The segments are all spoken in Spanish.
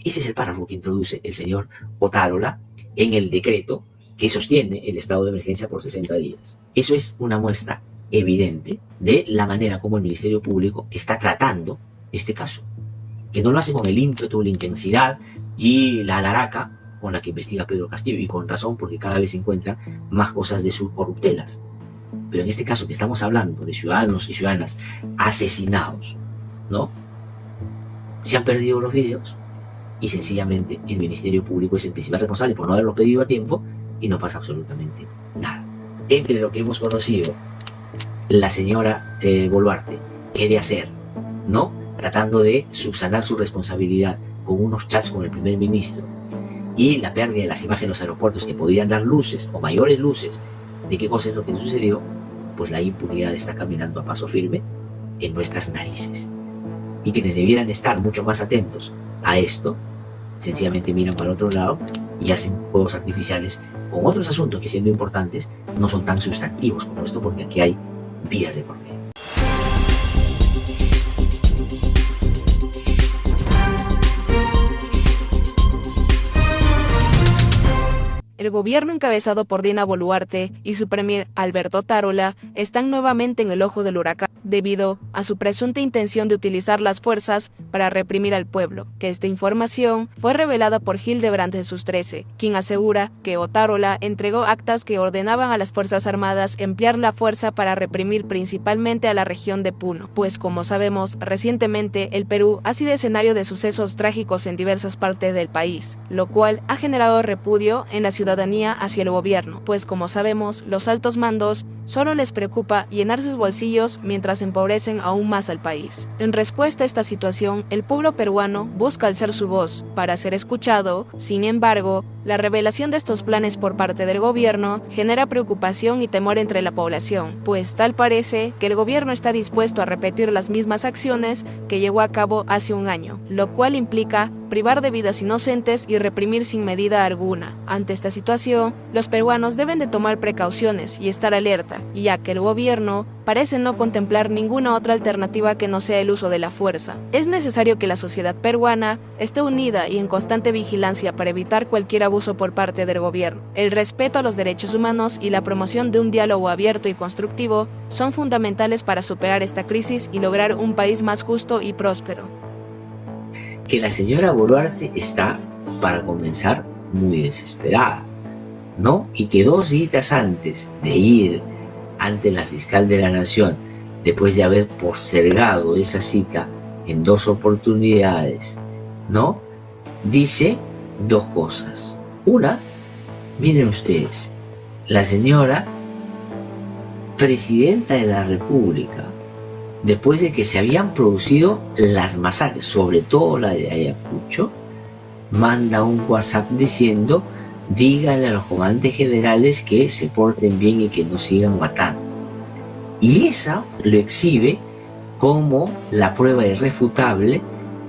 Ese es el párrafo que introduce el señor Otárola en el decreto que sostiene el estado de emergencia por 60 días. Eso es una muestra evidente de la manera como el Ministerio Público está tratando este caso, que no lo hace con el ímpetu, la intensidad y la alaraca con la que investiga Pedro Castillo, y con razón, porque cada vez se encuentran más cosas de sus corruptelas. Pero en este caso que estamos hablando de ciudadanos y ciudadanas asesinados, ¿no? Se han perdido los videos y sencillamente el Ministerio Público es el principal responsable por no haberlos pedido a tiempo y no pasa absolutamente nada. Entre lo que hemos conocido, la señora Boluarte quiere hacer, ¿no? Tratando de subsanar su responsabilidad con unos chats con el primer ministro y la pérdida de las imágenes de los aeropuertos que podrían dar luces o mayores luces de qué cosa es lo que sucedió, pues la impunidad está caminando a paso firme en nuestras narices. Y quienes debieran estar mucho más atentos a esto, sencillamente miran para el otro lado y hacen juegos artificiales con otros asuntos que, siendo importantes, no son tan sustantivos como esto, porque aquí hay vidas de por medio. El gobierno encabezado por Dina Boluarte y su premier Alberto Otárola están nuevamente en el ojo del huracán debido a su presunta intención de utilizar las fuerzas para reprimir al pueblo, que esta información fue revelada por Hildebrand en sus 13, quien asegura que Otárola entregó actas que ordenaban a las Fuerzas Armadas emplear la fuerza para reprimir principalmente a la región de Puno, pues como sabemos, recientemente el Perú ha sido escenario de sucesos trágicos en diversas partes del país, lo cual ha generado repudio en la ciudadanía hacia el gobierno, pues como sabemos, los altos mandos solo les preocupa llenar sus bolsillos mientras empobrecen aún más al país. En respuesta a esta situación, el pueblo peruano busca alzar su voz para ser escuchado. Sin embargo, la revelación de estos planes por parte del gobierno genera preocupación y temor entre la población, pues tal parece que el gobierno está dispuesto a repetir las mismas acciones que llevó a cabo hace un año, lo cual implica privar de vidas inocentes y reprimir sin medida alguna. Ante esta situación, los peruanos deben de tomar precauciones y estar alerta, ya que el gobierno parece no contemplar ninguna otra alternativa que no sea el uso de la fuerza. Es necesario que la sociedad peruana esté unida y en constante vigilancia para evitar cualquier abuso por parte del gobierno. El respeto a los derechos humanos y la promoción de un diálogo abierto y constructivo son fundamentales para superar esta crisis y lograr un país más justo y próspero. Que la señora Boluarte está, para comenzar, muy desesperada, ¿no? Y que 2 días antes de ir ante la fiscal de la Nación, después de haber postergado esa cita en 2 oportunidades, ¿no? Dice 2 cosas. Una, miren ustedes, la señora presidenta de la República, después de que se habían producido las masacres, sobre todo la de Ayacucho, manda un WhatsApp diciendo: díganle a los comandantes generales que se porten bien y que no sigan matando. Y esa lo exhibe como la prueba irrefutable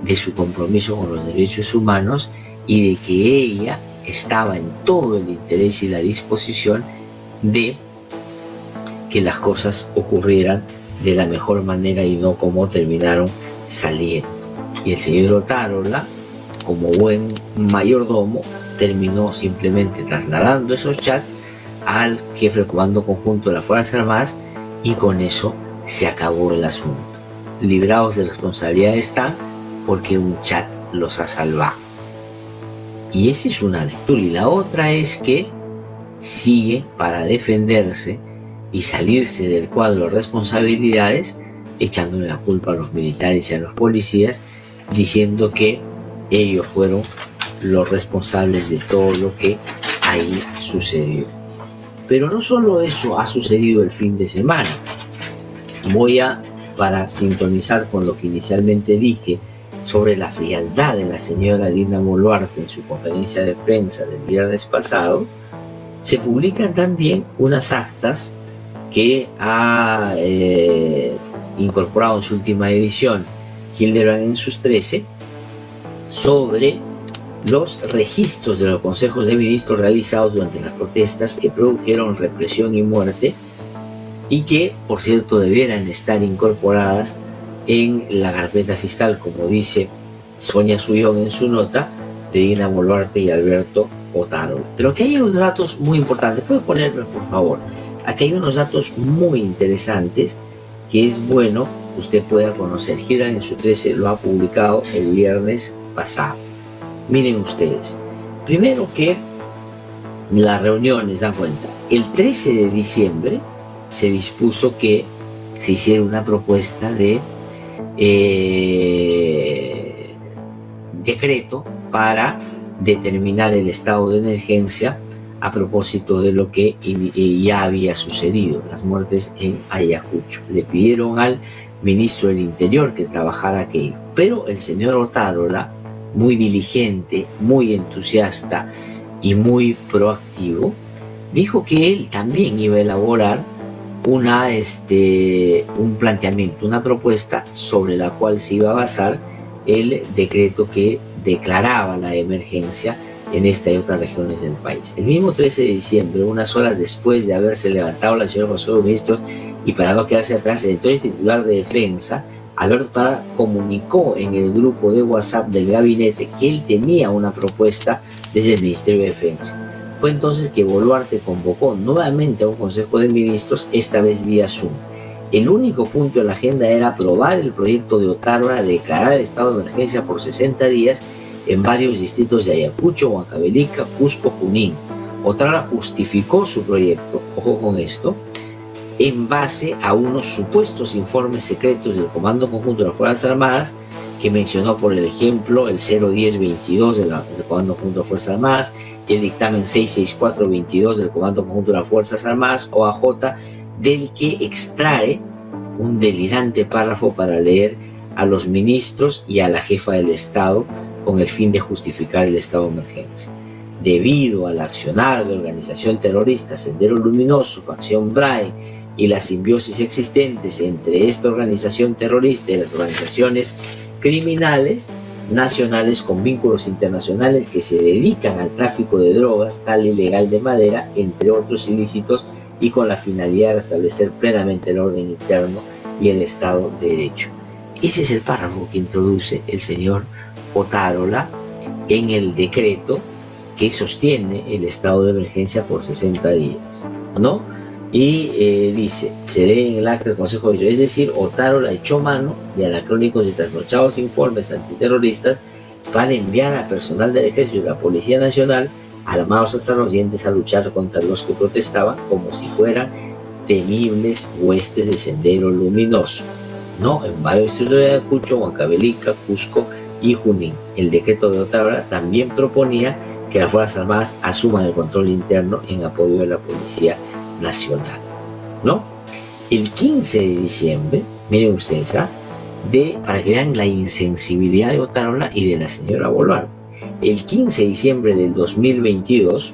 de su compromiso con los derechos humanos y de que ella estaba en todo el interés y la disposición de que las cosas ocurrieran de la mejor manera y no como terminaron saliendo. Y el señor Otárola, como buen mayordomo, terminó simplemente trasladando esos chats al jefe del Comando Conjunto de las Fuerzas Armadas y con eso se acabó el asunto. Librados de responsabilidad están porque un chat los ha salvado. Y esa es una lectura. Y la otra es que sigue, para defenderse y salirse del cuadro de responsabilidades, echándole la culpa a los militares y a los policías, diciendo que ellos fueron los responsables de todo lo que ahí sucedió. Pero no solo eso ha sucedido el fin de semana. Para sintonizar con lo que inicialmente dije sobre la frialdad de la señora Dina Boluarte en su conferencia de prensa del viernes pasado, se publican también unas actas que ha incorporado en su última edición Hildebrand en sus 13 sobre los registros de los consejos de ministros realizados durante las protestas que produjeron represión y muerte y que, por cierto, debieran estar incorporadas en la carpeta fiscal, como dice Sonia Suyón en su nota, de Dina Boluarte y Alberto Otárola. Pero aquí hay unos datos muy importantes. ¿Puede ponerme, por favor? Aquí hay unos datos muy interesantes que es bueno que usted pueda conocer. Gibran en su 13 lo ha publicado el viernes pasado. Miren ustedes. Primero que las reuniones, dan cuenta, el 13 de diciembre se dispuso que se hiciera una propuesta de decreto para determinar el estado de emergencia a propósito de lo que ya había sucedido, las muertes en Ayacucho. Le pidieron al ministro del Interior que trabajara aquello, pero el señor Otárola, muy diligente, muy entusiasta y muy proactivo, dijo que él también iba a elaborar un planteamiento, una propuesta sobre la cual se iba a basar el decreto que declaraba la emergencia en esta y otras regiones del país. El mismo 13 de diciembre, unas horas después de haberse levantado la señora Consejo de Ministros y para no quedarse atrás, el entonces titular de Defensa, Alberto Otárola, comunicó en el grupo de WhatsApp del gabinete que él tenía una propuesta desde el Ministerio de Defensa. Fue entonces que Boluarte convocó nuevamente a un Consejo de Ministros, esta vez vía Zoom. El único punto de la agenda era aprobar el proyecto de Otárola de declarar el estado de emergencia por 60 días en varios distritos de Ayacucho, Huancavelica, Cusco, Junín. Otárola justificó su proyecto, ojo con esto, en base a unos supuestos informes secretos del Comando Conjunto de las Fuerzas Armadas, que mencionó por el ejemplo el 01022 del Comando Conjunto de las Fuerzas Armadas, y el dictamen 66422 del Comando Conjunto de las Fuerzas Armadas, OAJ, del que extrae un delirante párrafo para leer a los ministros y a la jefa del Estado con el fin de justificar el estado de emergencia. Debido al accionar de organización terrorista Sendero Luminoso, Facción BRAE y la simbiosis existentes entre esta organización terrorista y las organizaciones criminales nacionales con vínculos internacionales que se dedican al tráfico de drogas, tal ilegal de madera, entre otros ilícitos, y con la finalidad de restablecer plenamente el orden interno y el Estado de Derecho. Ese es el párrafo que introduce el señor Otárola en el decreto que sostiene el estado de emergencia por 60 días, ¿no? Y dice, se lee en el acta del Consejo de Ministros, es decir, Otárola echó mano de anacrónicos y trasnochados informes antiterroristas para enviar a personal del Ejército y la Policía Nacional armados hasta los dientes a luchar contra los que protestaban como si fueran temibles huestes de Sendero Luminoso, ¿no? En varios distritos de Ayacucho, Huancavelica, Cusco y Junín. El decreto de Otárola también proponía que las Fuerzas Armadas asuman el control interno en apoyo de la Policía Nacional, ¿no? El 15 de diciembre, miren ustedes, para que vean la insensibilidad de Otárola y de la señora Boluarte. El 15 de diciembre del 2022,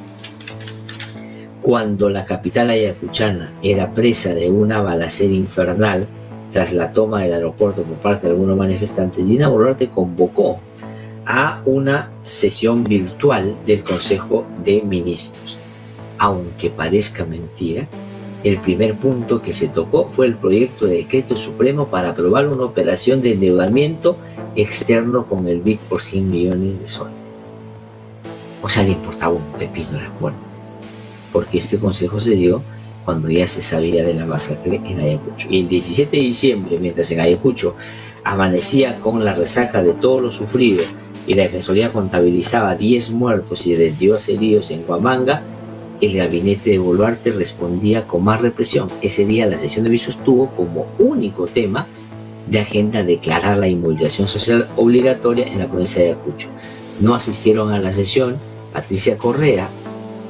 cuando la capital ayacuchana era presa de una balacera infernal tras la toma del aeropuerto por parte de algunos manifestantes, Dina Boluarte convocó a una sesión virtual del Consejo de Ministros. Aunque parezca mentira, el primer punto que se tocó fue el proyecto de decreto supremo para aprobar una operación de endeudamiento externo con el BID por 100 millones de soles. O sea, le importaba un pepino las muertes, porque este consejo se dio cuando ya se sabía de la masacre en Ayacucho. Y el 17 de diciembre, mientras en Ayacucho amanecía con la resaca de todo lo sufrido y la Defensoría contabilizaba 10 muertos y 22 heridos en Huamanga, el gabinete de Boluarte respondía con más represión. Ese día la sesión de ministros tuvo como único tema de agenda declarar la inmovilización social obligatoria en la provincia de Ayacucho. No asistieron a la sesión Patricia Correa,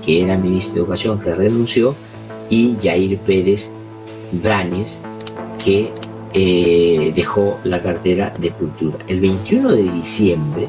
que era ministra de Educación, que renunció, y Yair Pérez Brañez, que dejó la cartera de Cultura. El 21 de diciembre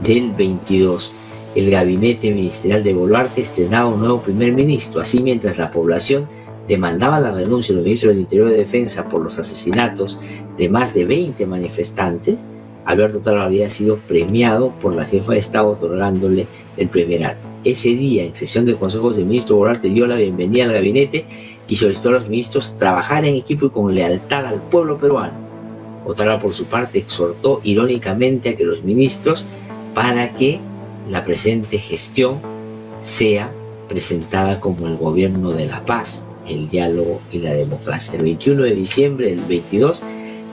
del 22, el gabinete ministerial de Boluarte estrenaba un nuevo primer ministro. Así, mientras la población demandaba la renuncia del ministro del Interior y de Defensa por los asesinatos de más de 20 manifestantes, Alberto Otárola había sido premiado por la jefa de Estado otorgándole el primerato. Ese día, en sesión de consejos de ministros, Boluarte dio la bienvenida al gabinete y solicitó a los ministros trabajar en equipo y con lealtad al pueblo peruano. Otárola, por su parte, exhortó irónicamente a que los ministros, para que la presente gestión sea presentada como el gobierno de la paz, el diálogo y la democracia. El 21 de diciembre del 22,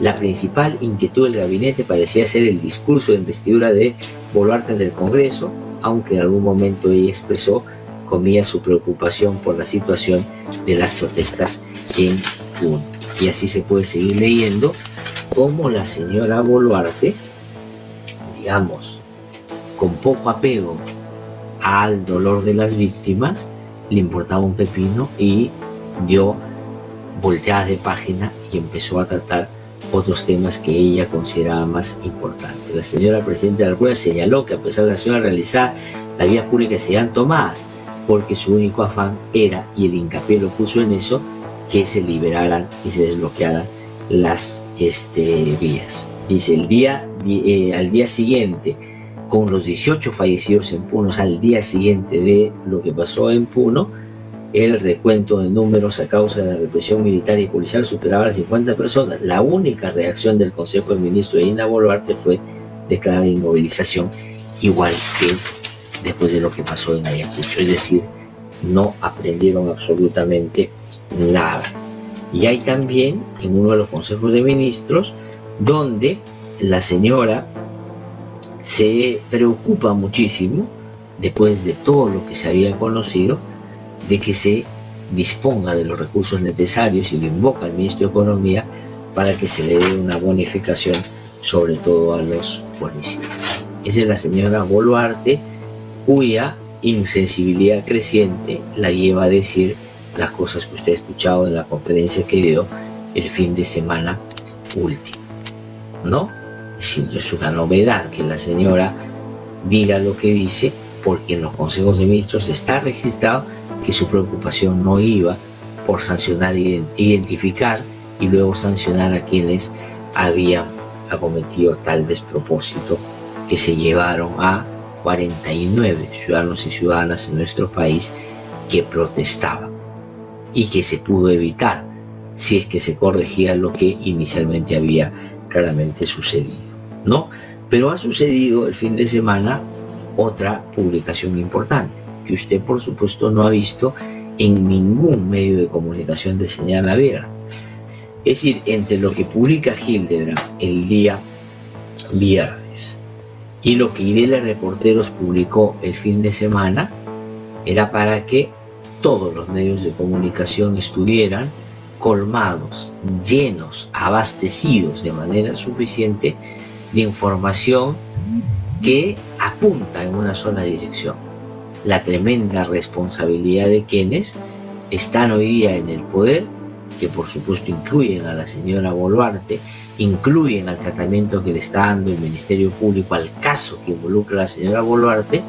la principal inquietud del gabinete parecía ser el discurso de investidura de Boluarte del Congreso, aunque en algún momento ella expresó, comillas, su preocupación por la situación de las protestas en Puno. Y así se puede seguir leyendo cómo la señora Boluarte, digamos, con poco apego al dolor de las víctimas, le importaba un pepino y dio volteadas de página y empezó a tratar otros temas que ella consideraba más importantes. La señora presidenta de la República señaló que a pesar de la acción realizada, las vías públicas serían tomadas porque su único afán era, y el hincapié lo puso en eso, que se liberaran y se desbloquearan las vías. Dice, al día siguiente, con los 18 fallecidos en Puno, al día siguiente de lo que pasó en Puno, el recuento de números a causa de la represión militar y policial superaba las 50 personas. La única reacción del Consejo de Ministros de Dina Boluarte fue declarar inmovilización, igual que después de lo que pasó en Ayacucho. Es decir, no aprendieron absolutamente nada. Y hay también en uno de los consejos de ministros donde la señora se preocupa muchísimo, después de todo lo que se había conocido, de que se disponga de los recursos necesarios, y le invoca al ministro de Economía para que se le dé una bonificación, sobre todo a los policías. Esa es la señora Boluarte, cuya insensibilidad creciente la lleva a decir las cosas que usted ha escuchado en la conferencia que dio el fin de semana último, ¿no? Si no es una novedad que la señora diga lo que dice, porque en los consejos de ministros está registrado que su preocupación no iba por sancionar, identificar y luego sancionar a quienes habían acometido tal despropósito, que se llevaron a 49 ciudadanos y ciudadanas en nuestro país que protestaban, y que se pudo evitar si es que se corregía lo que inicialmente había claramente sucedido, ¿no? Pero ha sucedido el fin de semana otra publicación importante que usted, por supuesto, no ha visto en ningún medio de comunicación de señal abierta. Es decir, entre lo que publica Hildebrand el día viernes y lo que Idela Reporteros publicó el fin de semana, era para que todos los medios de comunicación estuvieran colmados, llenos, abastecidos de manera suficiente de información que apunta en una sola dirección: la tremenda responsabilidad de quienes están hoy día en el poder, que por supuesto incluyen a la señora Boluarte, incluyen al tratamiento que le está dando el Ministerio Público al caso que involucra a la señora Boluarte,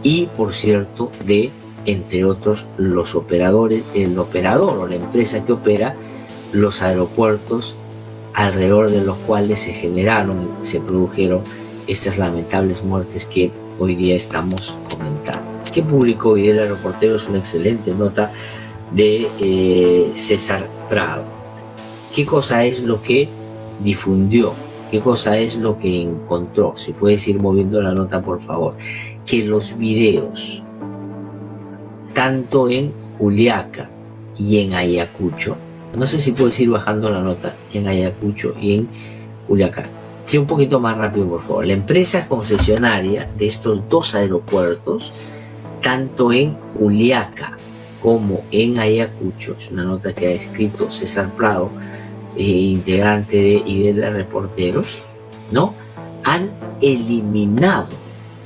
y por cierto de, entre otros, los operadores, el operador o la empresa que opera los aeropuertos alrededor de los cuales se produjeron estas lamentables muertes que hoy día estamos comentando. Que publicó Idela Reporteros una excelente nota de César Prado. ¿Qué cosa es lo que difundió? ¿Qué cosa es lo que encontró? Si puedes ir moviendo la nota, por favor. Que los videos, tanto en Juliaca y en Ayacucho, no sé si puedes ir bajando la nota, en Ayacucho y en Juliaca. Sí, un poquito más rápido, por favor. La empresa concesionaria de estos dos aeropuertos, tanto en Juliaca como en Ayacucho, es una nota que ha escrito César Prado, integrante de Idela Reporteros, ¿no?, han eliminado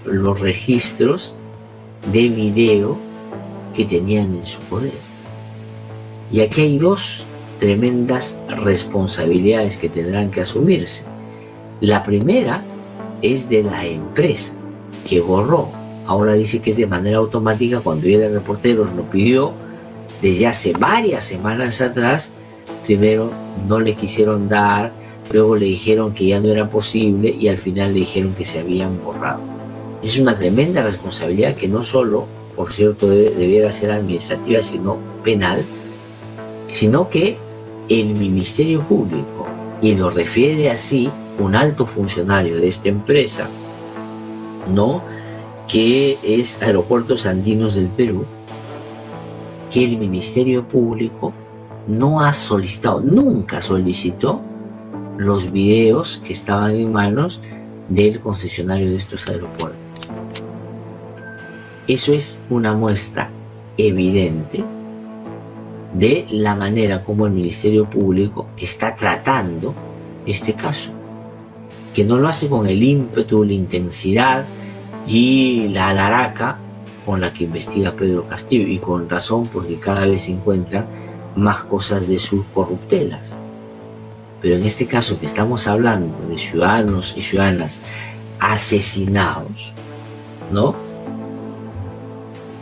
los registros de video que tenían en su poder. Y aquí hay dos tremendas responsabilidades que tendrán que asumirse. La primera es de la empresa, que borró. Ahora dice que es de manera automática, cuando Idela Reporteros lo pidió desde hace varias semanas atrás. Primero no le quisieron dar, luego le dijeron que ya no era posible y al final le dijeron que se habían borrado. Es una tremenda responsabilidad que no solo, por cierto, debiera ser administrativa, sino penal, sino que el Ministerio Público, y lo refiere así un alto funcionario de esta empresa, ¿no?, que es Aeropuertos Andinos del Perú, que el Ministerio Público no ha solicitado, nunca solicitó los videos que estaban en manos del concesionario de estos aeropuertos. Eso es una muestra evidente de la manera como el Ministerio Público está tratando este caso, que no lo hace con el ímpetu, la intensidad y la alaraca con la que investiga Pedro Castillo, y con razón, porque cada vez se encuentran más cosas de sus corruptelas. Pero en este caso que estamos hablando de ciudadanos y ciudadanas asesinados, ¿no?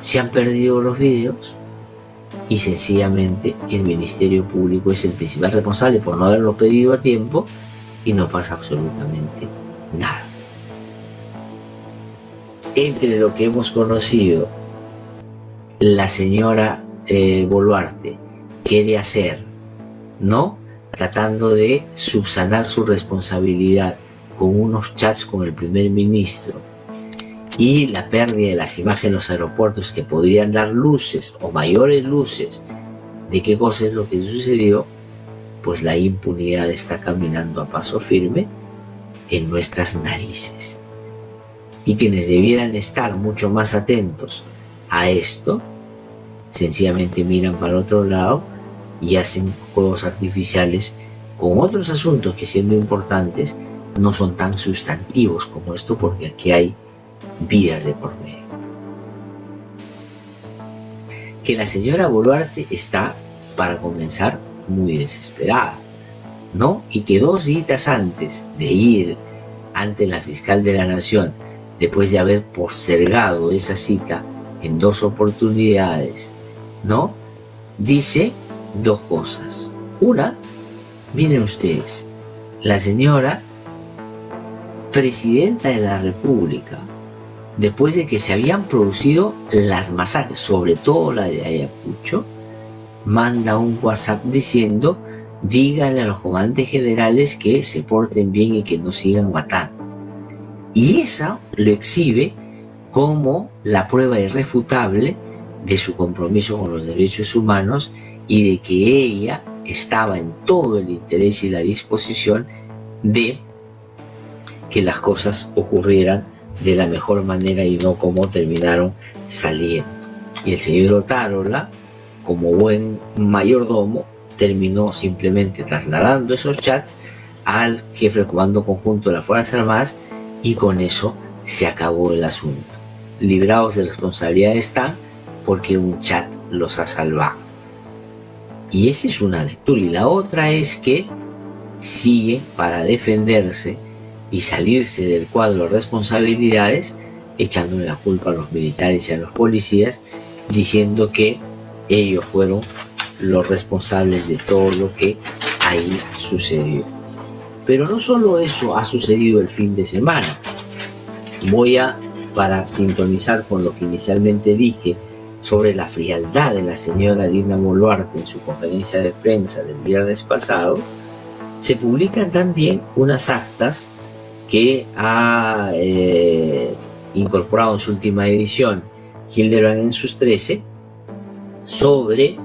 Se han perdido los videos y sencillamente el Ministerio Público es el principal responsable por no haberlo pedido a tiempo y no pasa absolutamente nada. Entre lo que hemos conocido, la señora Boluarte quiere hacer, ¿no? Tratando de subsanar su responsabilidad con unos chats con el primer ministro y la pérdida de las imágenes en los aeropuertos que podrían dar luces o mayores luces de qué cosa es lo que sucedió, pues la impunidad está caminando a paso firme en nuestras narices. Y quienes debieran estar mucho más atentos a esto, sencillamente miran para otro lado y hacen juegos artificiales con otros asuntos que, siendo importantes, no son tan sustantivos como esto, porque aquí hay vidas de por medio. Que la señora Boluarte está, para comenzar, muy desesperada, ¿no? Y que 2 días antes de ir ante la fiscal de la Nación, después de haber postergado esa cita en 2 oportunidades, ¿no? Dice 2 cosas. Una, miren ustedes, la señora presidenta de la República, después de que se habían producido las masacres, sobre todo la de Ayacucho, manda un WhatsApp diciendo: díganle a los comandantes generales que se porten bien y que no sigan matando. Y eso lo exhibe como la prueba irrefutable de su compromiso con los derechos humanos y de que ella estaba en todo el interés y la disposición de que las cosas ocurrieran de la mejor manera y no como terminaron saliendo. Y el señor Otárola, como buen mayordomo, terminó simplemente trasladando esos chats al jefe del Comando Conjunto de las Fuerzas Armadas, y con eso se acabó el asunto. Librados de responsabilidad están porque un chat los ha salvado. Y esa es una lectura. Y la otra es que sigue, para defenderse y salirse del cuadro de responsabilidades, echándole la culpa a los militares y a los policías, diciendo que ellos fueron los responsables de todo lo que ahí sucedió. Pero no solo eso ha sucedido el fin de semana. Para sintonizar con lo que inicialmente dije sobre la frialdad de la señora Dina Boluarte en su conferencia de prensa del viernes pasado, se publican también unas actas que ha incorporado en su última edición Hildebrand en sus 13 sobre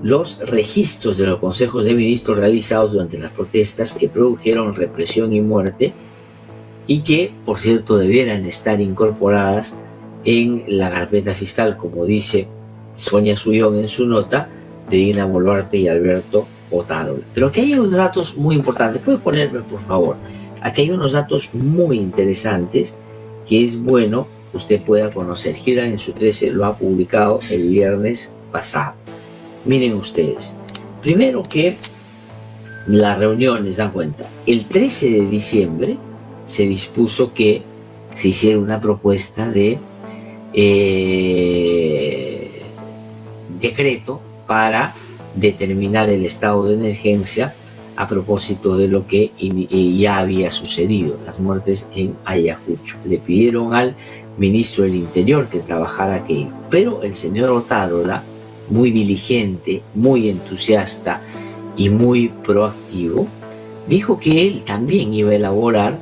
los registros de los consejos de ministros realizados durante las protestas que produjeron represión y muerte, y que, por cierto, debieran estar incorporadas en la carpeta fiscal, como dice Sonia Sullón en su nota, de Dina Boluarte y Alberto Otárola. Pero aquí hay unos datos muy importantes. ¿Puede ponerme, por favor? Aquí hay unos datos muy interesantes que es bueno que usted pueda conocer. Hildebrand en su 13 lo ha publicado el viernes pasado. Miren ustedes, primero que la reunión, les dan cuenta, el 13 de diciembre se dispuso que se hiciera una propuesta de decreto para determinar el estado de emergencia a propósito de lo que ya había sucedido, las muertes en Ayacucho. Le pidieron al ministro del Interior que trabajara aquello, pero el señor Otárola, muy diligente, muy entusiasta y muy proactivo, dijo que él también iba a elaborar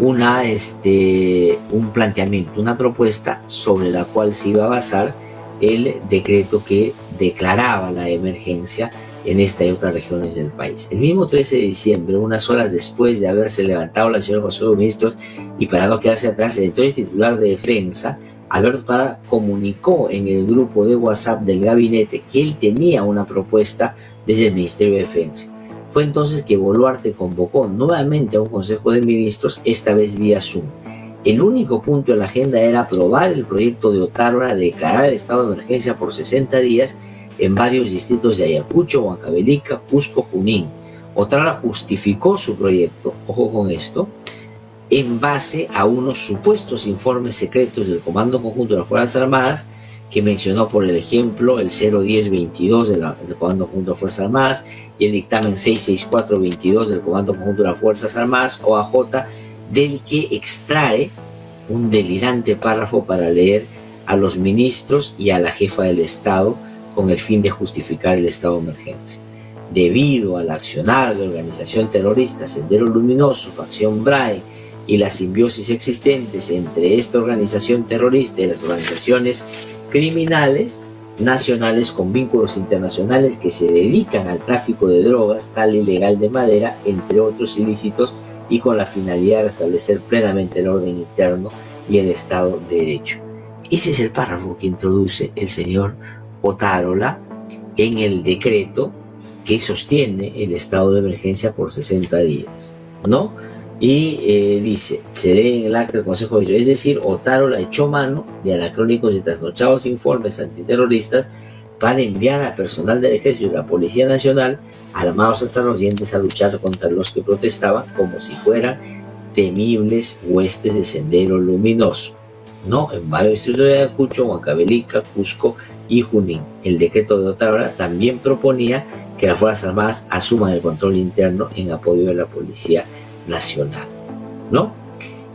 un planteamiento, una propuesta sobre la cual se iba a basar el decreto que declaraba la emergencia en esta y otras regiones del país. El mismo 13 de diciembre, unas horas después de haberse levantado la sesión del Consejo de Ministros y para no quedarse atrás, el entonces titular de Defensa, Alberto Tara, comunicó en el grupo de WhatsApp del gabinete que él tenía una propuesta desde el Ministerio de Defensa. Fue entonces que Boluarte convocó nuevamente a un Consejo de Ministros, esta vez vía Zoom. El único punto en la agenda era aprobar el proyecto de Otárola de declarar el estado de emergencia por 60 días en varios distritos de Ayacucho, Huancavelica, Cusco, Junín. Otárola justificó su proyecto, ojo con esto, en base a unos supuestos informes secretos del Comando Conjunto de las Fuerzas Armadas, que mencionó por el ejemplo el 01022 del Comando Conjunto de las Fuerzas Armadas y el dictamen 66422 del Comando Conjunto de las Fuerzas Armadas, OAJ, del que extrae un delirante párrafo para leer a los ministros y a la jefa del Estado con el fin de justificar el estado de emergencia. Debido al accionar de la organización terrorista Sendero Luminoso, facción BRAE, y las simbiosis existentes entre esta organización terrorista y las organizaciones criminales nacionales con vínculos internacionales que se dedican al tráfico de drogas, tal ilegal de madera, entre otros ilícitos, y con la finalidad de restablecer plenamente el orden interno y el Estado de Derecho. Ese es el párrafo que introduce el señor Otárola en el decreto que sostiene el estado de emergencia por 60 días, ¿no? Y dice, se lee en el acta del Consejo de Ministros, es decir, Otárola echó mano de anacrónicos y trasnochados informes antiterroristas para enviar a personal del Ejército y la Policía Nacional armados hasta los dientes a luchar contra los que protestaban como si fueran temibles huestes de Sendero Luminoso, ¿no? En varios distritos de Ayacucho, Huancavelica, Cusco y Junín. El decreto de Otárola también proponía que las Fuerzas Armadas asuman el control interno en apoyo de la Policía Nacional, ¿no?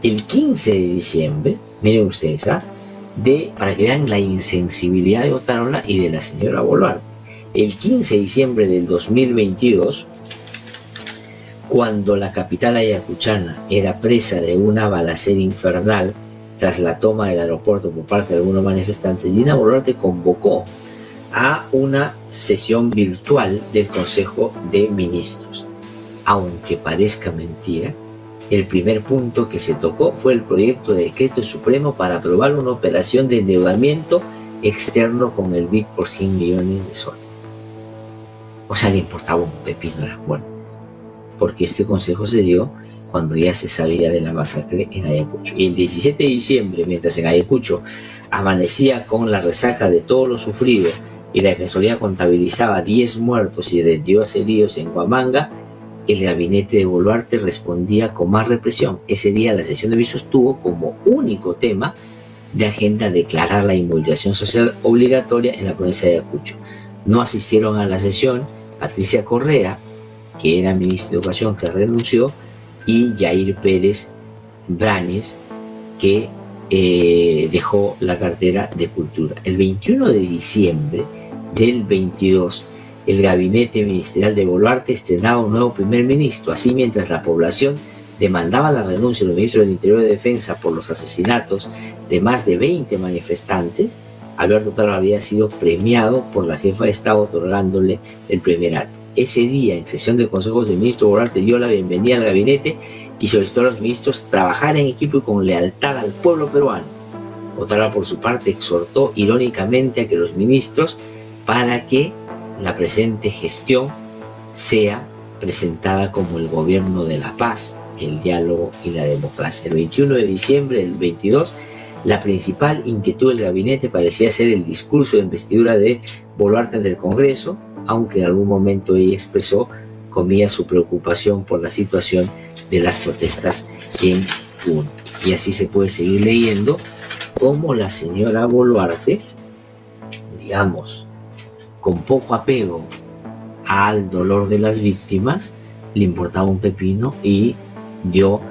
El 15 de diciembre, miren ustedes, para que vean la insensibilidad de Otárola y de la señora Boluarte. El 15 de diciembre del 2022, cuando la capital ayacuchana era presa de una balacera infernal tras la toma del aeropuerto por parte de algunos manifestantes, Dina Boluarte convocó a una sesión virtual del Consejo de Ministros. Aunque parezca mentira, el primer punto que se tocó fue el proyecto de decreto supremo para aprobar una operación de endeudamiento externo con el BID por 100 millones de soles. O sea, le importaba un pepino a las muertes, porque este consejo se dio cuando ya se sabía de la masacre en Ayacucho. Y el 17 de diciembre, mientras en Ayacucho amanecía con la resaca de todo lo sufrido y la Defensoría contabilizaba 10 muertos y 22 heridos en Huamanga, el gabinete de Boluarte respondía con más represión. Ese día la sesión de ministros tuvo como único tema de agenda declarar la inmovilización social obligatoria en la provincia de Ayacucho. No asistieron a la sesión Patricia Correa, que era ministra de Educación, que renunció, y Yair Pérez Branes, que dejó la cartera de Cultura. El 21 de diciembre del 22, el gabinete ministerial de Boluarte estrenaba un nuevo primer ministro. Así, mientras la población demandaba la renuncia del ministro del Interior y de Defensa por los asesinatos de más de 20 manifestantes, Alberto Otárola había sido premiado por la jefa de Estado otorgándole el primerato. Ese día, en sesión de consejos de ministros, Boluarte dio la bienvenida al gabinete y solicitó a los ministros trabajar en equipo y con lealtad al pueblo peruano. Otárola, por su parte, exhortó irónicamente a que los ministros, para que la presente gestión sea presentada como el gobierno de la paz, el diálogo y la democracia. El 21 de diciembre del 22, la principal inquietud del gabinete parecía ser el discurso de investidura de Boluarte ante el Congreso, aunque en algún momento ella expresó, comillas, su preocupación por la situación de las protestas en Puno. Y así se puede seguir leyendo cómo la señora Boluarte, digamos, con poco apego al dolor de las víctimas, le importaba un pepino y dio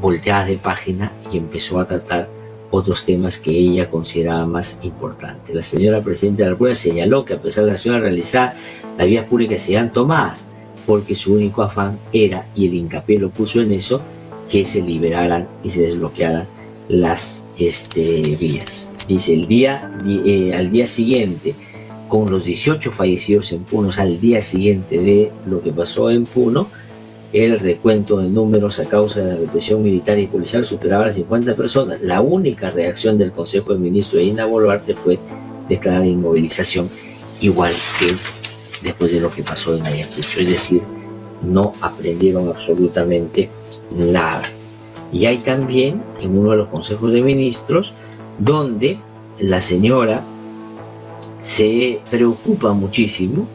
volteadas de página y empezó a tratar otros temas que ella consideraba más importantes. La señora Presidenta de la República señaló que a pesar de la acción realizada, las vías públicas serían tomadas porque su único afán era, y el hincapié lo puso en eso, que se liberaran y se desbloquearan las vías. Dice, al día siguiente, con los 18 fallecidos en Puno, o sea, al día siguiente de lo que pasó en Puno, el recuento de números a causa de la represión militar y policial superaba las 50 personas. La única reacción del Consejo de Ministros de Dina Boluarte fue declarar inmovilización, igual que después de lo que pasó en Ayacucho. Es decir, no aprendieron absolutamente nada. Y hay también en uno de los consejos de ministros donde la señora se preocupa muchísimo,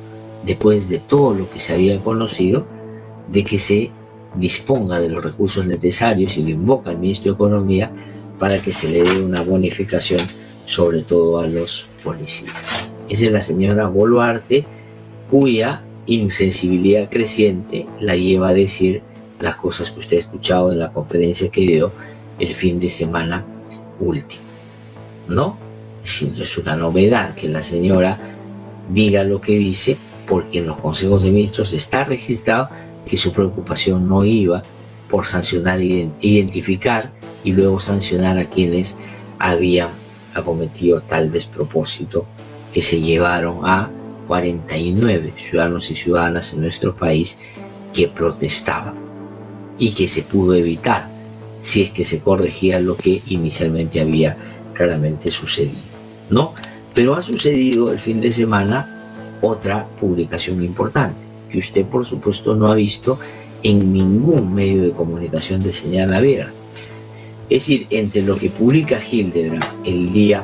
después de todo lo que se había conocido, de que se disponga de los recursos necesarios, y lo invoca el ministro de Economía para que se le dé una bonificación, sobre todo a los policías. Esa es la señora Boluarte, cuya insensibilidad creciente la lleva a decir las cosas que usted ha escuchado en la conferencia que dio el fin de semana último, ¿no? Si no es una novedad que la señora diga lo que dice, porque en los consejos de ministros está registrado que su preocupación no iba por sancionar, identificar y luego sancionar a quienes habían acometido tal despropósito, que se llevaron a 49 ciudadanos y ciudadanas en nuestro país que protestaban, y que se pudo evitar si es que se corregía lo que inicialmente había claramente sucedido, ¿no? Pero ha sucedido el fin de semana otra publicación importante que usted, por supuesto, no ha visto en ningún medio de comunicación de señal abierta. Es decir, entre lo que publica Hildebrand el día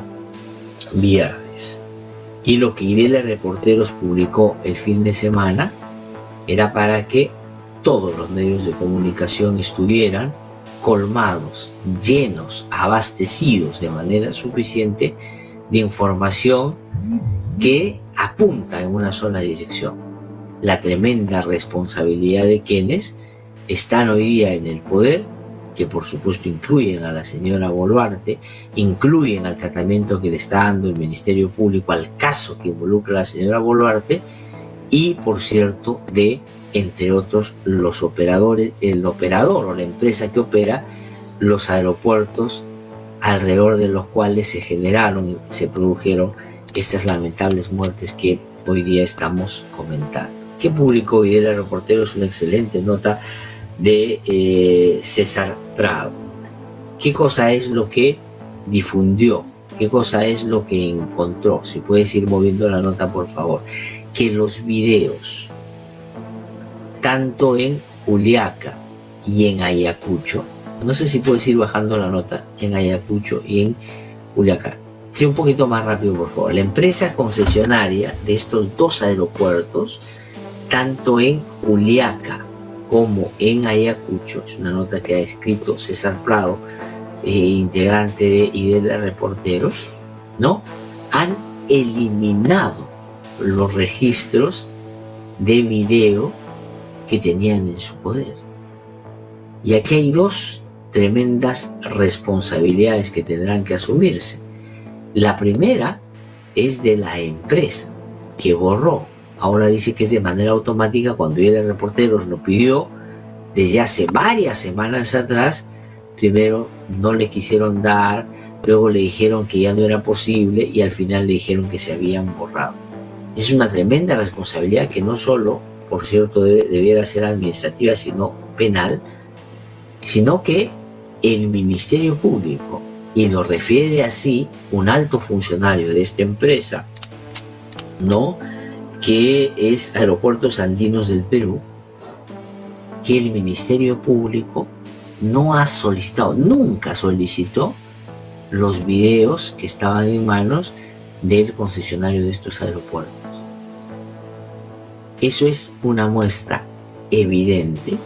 viernes y lo que Idela Reporteros publicó el fin de semana, era para que todos los medios de comunicación estuvieran colmados, llenos, abastecidos de manera suficiente de información que apunta en una sola dirección: la tremenda responsabilidad de quienes están hoy día en el poder, que por supuesto incluyen a la señora Boluarte, incluyen al tratamiento que le está dando el Ministerio Público al caso que involucra a la señora Boluarte, y por cierto de, entre otros, los operadores, el operador o la empresa que opera los aeropuertos alrededor de los cuales se generaron y se produjeron estas lamentables muertes que hoy día estamos comentando. Que publicó Idela Reporteros una excelente nota de César Prado. ¿Qué cosa es lo que difundió? ¿Qué cosa es lo que encontró? Si puedes ir moviendo la nota, por favor. Que los videos, tanto en Juliaca y en Ayacucho, no sé si puedes ir bajando la nota, en Ayacucho y en Juliaca. Sí, un poquito más rápido, por favor. La empresa concesionaria de estos dos aeropuertos, tanto en Juliaca como en Ayacucho, es una nota que ha escrito César Prado, integrante de Idela Reporteros, ¿no? Han eliminado los registros de video que tenían en su poder. Y aquí hay dos tremendas responsabilidades que tendrán que asumirse. La primera es de la empresa, que borró. Ahora dice que es de manera automática. Cuando Idela Reporteros lo pidió desde hace varias semanas atrás, primero no le quisieron dar, luego le dijeron que ya no era posible y al final le dijeron que se habían borrado. Es una tremenda responsabilidad que no solo, por cierto, debiera ser administrativa, sino penal, sino que el Ministerio Público, y lo refiere así un alto funcionario de esta empresa, ¿no?, que es Aeropuertos Andinos del Perú, que el Ministerio Público no ha solicitado, nunca solicitó los videos que estaban en manos del concesionario de estos aeropuertos. Eso es una muestra evidente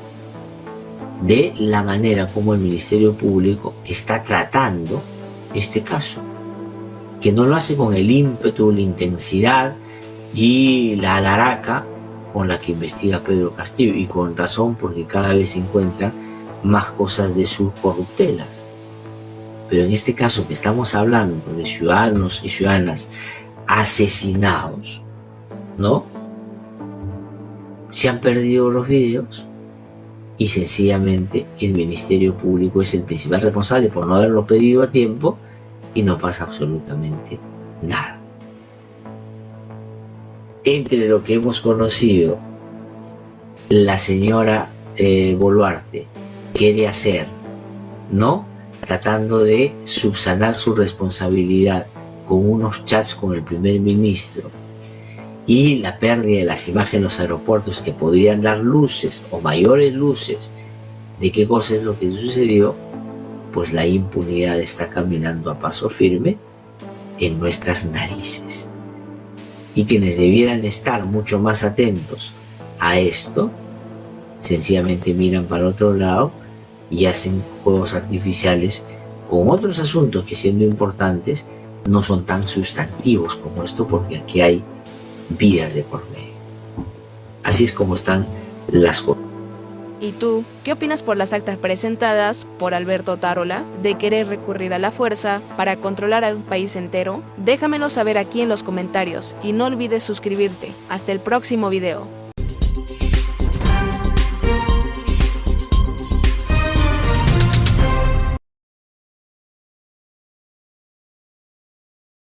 de la manera como el Ministerio Público está tratando este caso, que no lo hace con el ímpetu, la intensidad y la alaraca con la que investiga Pedro Castillo, y con razón, porque cada vez se encuentran más cosas de sus corruptelas. Pero en este caso que estamos hablando de ciudadanos y ciudadanas asesinados, ¿no?, se han perdido los videos y sencillamente el Ministerio Público es el principal responsable por no haberlo pedido a tiempo y no pasa absolutamente nada. Entre lo que hemos conocido, la señora Boluarte quiere hacer, ¿no? Tratando de subsanar su responsabilidad con unos chats con el primer ministro y la pérdida de las imágenes en los aeropuertos que podrían dar luces o mayores luces de qué cosa es lo que sucedió, pues la impunidad está caminando a paso firme en nuestras narices. Y quienes debieran estar mucho más atentos a esto, sencillamente miran para otro lado y hacen juegos artificiales con otros asuntos que, siendo importantes, no son tan sustantivos como esto, porque aquí hay vidas de por medio. Así es como están las cosas. ¿Y tú, qué opinas por las actas presentadas por Alberto Tarola de querer recurrir a la fuerza para controlar a un país entero? Déjamelo saber aquí en los comentarios y no olvides suscribirte. Hasta el próximo video.